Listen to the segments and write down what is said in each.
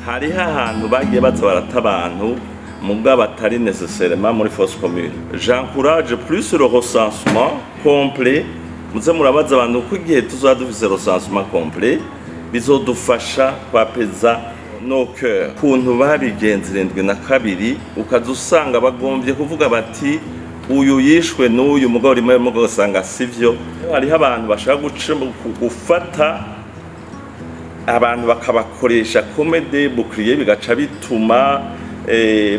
hariho ahantu bagiye baza barata abantu mugabo batari nécessairement muri fosse commune. J'encourage plus le recensement complet. Muze murabaza abantu ko igihe tuzoba dufise recensement complet bizodufasha kwapeza no cœur kuntu babigenze 72 ukaza usanga bagombye kuvuga bati uyu yishwe n'uyu mugabo rimwe mugabo usanga sivyo. Hariho abantu bashaka gufata abantu bakabakoresha comme des boucliers bigaca bituma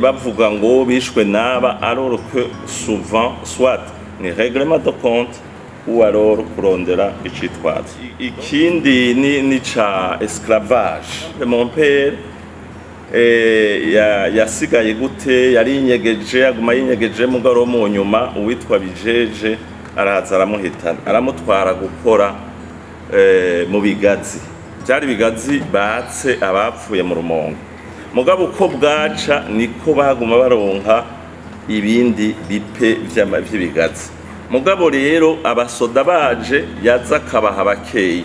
bavuga ngo bishwe naba, alors que souvent soit ni règlement de compte ou alors kurondera icitwaza. Ikindi ni ca esclavage. Mon père yasigaye gute, yari inyegeje, aguma yinyegeje mugaro mu nyuma uwitwa Bijeje araza aramuhitana, aramutwara gukora mu bigazi. Byari bigazi batse abapfuye mu Rumonge. Mugabo uko bwaca niko baguma baronka ibindi bipe vy'ibigazi. Mugabo rero abasoda baje yaza kabaha bakeyi,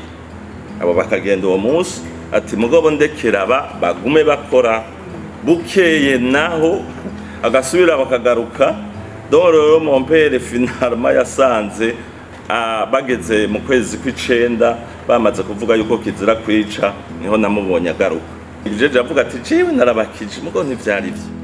abo bakagenda uwo munsi ati mugabo ndekera bagume bakora, bukeye naho agasubira bakagaruka. Dore mon père finalement yasanze bageze mu kwezi kw'icenda bamaze kuvuga yuko kizira kwica, niho namubonye agaruka. Bijeje avuga ati jewe narabakije mugabo ntivyari vyo.